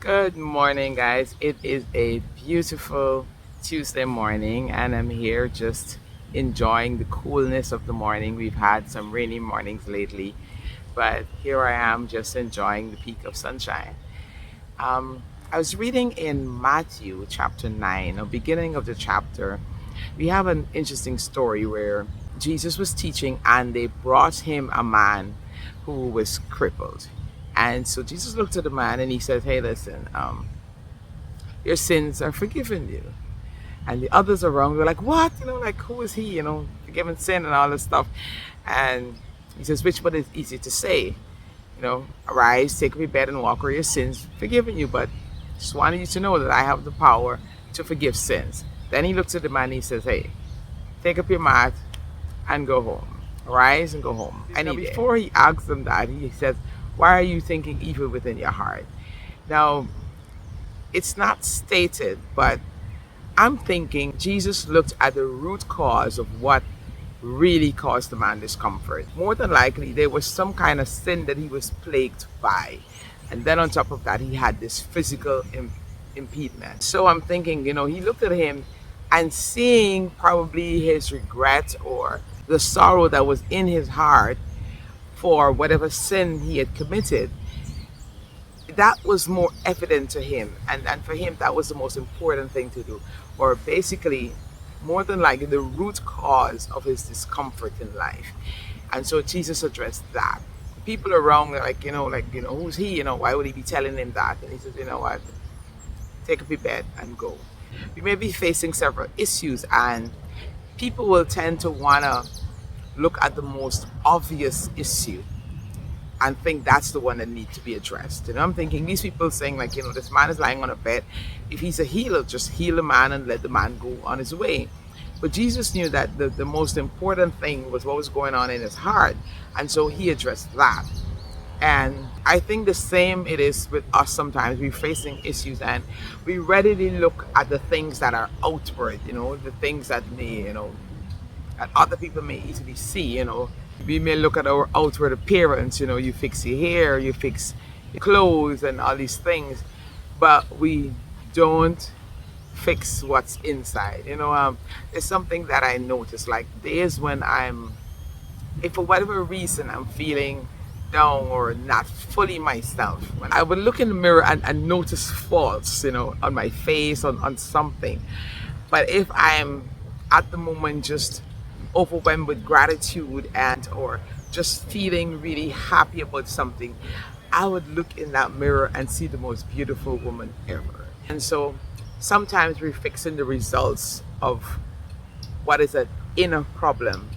Good morning, guys. It is a beautiful Tuesday morning, and I'm here just enjoying the coolness of the morning. We've had some rainy mornings lately, but here I am just enjoying the peak of sunshine. Um, I was reading in Matthew chapter 9, or beginning of the chapter. We have an interesting story where Jesus was teaching, and they brought him a man who was crippled. And so Jesus looked at the man and he said, "Hey, listen, your sins are forgiven you." And the others around were like, "What? Like, who is he? Forgiven sin and all this stuff." And he says, "Which one is easy to say? Arise, take up your bed and walk, or your sins forgiven you. But just wanted you to know that I have the power to forgive sins." Then he looks at the man and he says, "Hey, take up your mat and go home. Arise and go home." And before he asks them that, he says, "Why are you thinking evil within your heart?" Now, it's not stated, but I'm thinking Jesus looked at the root cause of what really caused the man discomfort. More than likely, there was some kind of sin that he was plagued by. And then on top of that, he had this physical impediment. So I'm thinking, he looked at him and seeing probably his regret or the sorrow that was in his heart for whatever sin he had committed, that was more evident to him, and for him that was the most important thing to do, or basically more than likely the root cause of his discomfort in life. And so Jesus addressed that. People around were like, who's he, why would he be telling him that? And he says, "You know what, take up your bed and go." We may be facing several issues, and people will tend to want to look at the most obvious issue and think that's the one that needs to be addressed. I'm thinking these people saying like, this man is lying on a bed. If he's a healer, just heal the man and let the man go on his way. But Jesus knew that the most important thing was what was going on in his heart. And so he addressed that. And I think the same it is with us sometimes. We're facing issues and we readily look at the things that are outward, the things that may, that other people may easily see. We may look at our outward appearance. You fix your hair, you fix your clothes and all these things, but we don't fix what's inside. It's something that I notice, like days when if for whatever reason I'm feeling down or not fully myself, when I would look in the mirror and notice faults, on my face, on something. But if I'm at the moment just overwhelmed with gratitude and or just feeling really happy about something, I would look in that mirror and see the most beautiful woman ever. And so sometimes we're fixing the results of what is an inner problem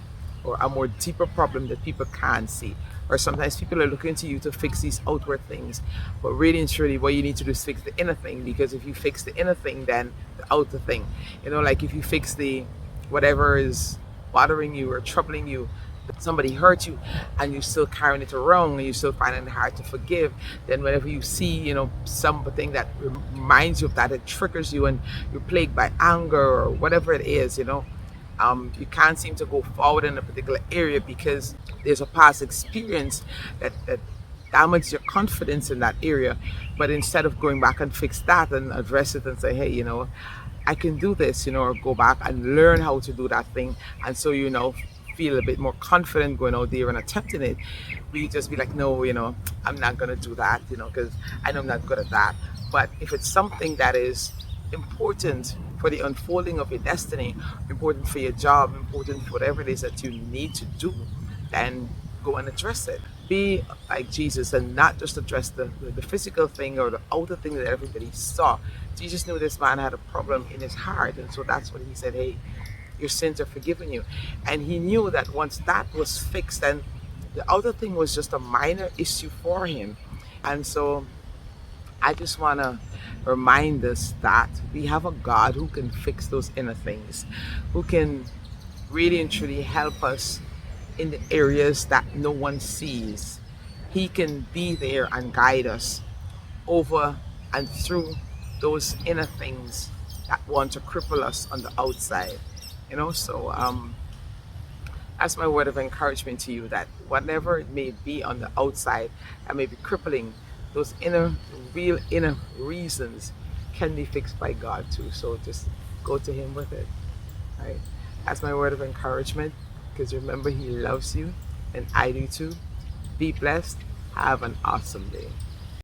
or a more deeper problem that people can't see. Or sometimes people are looking to you to fix these outward things, but really and truly what you need to do is fix the inner thing, because if you fix the inner thing, then the outer thing, like if you fix the whatever is bothering you or troubling you, somebody hurt you and you're still carrying it around and you're still finding it hard to forgive, then whenever you see something that reminds you of that, it triggers you and you're plagued by anger or whatever it is, you can't seem to go forward in a particular area because there's a past experience that damaged your confidence in that area. But instead of going back and fix that and address it and say, "Hey, I can do this," or go back and learn how to do that thing, and so feel a bit more confident going out there and attempting it, we just be like, "No, I'm not gonna do that, because I know I'm not good at that." But if it's something that is important for the unfolding of your destiny, important for your job, important for whatever it is that you need to do, then go and address it. Be like Jesus and not just address the physical thing or the outer thing that everybody saw. Jesus knew this man had a problem in his heart, and so that's what he said, "Hey, your sins are forgiven you." And he knew that once that was fixed, then the outer thing was just a minor issue for him. And so I just want to remind us that we have a God who can fix those inner things, who can really and truly help us in the areas that no one sees. He can be there and guide us over and through those inner things that want to cripple us on the outside. So that's my word of encouragement to you, that whatever it may be on the outside that may be crippling, those real inner reasons can be fixed by God too. So just go to Him with it. Right? That's my word of encouragement. Because remember, He loves you, and I do too. Be blessed. Have an awesome day.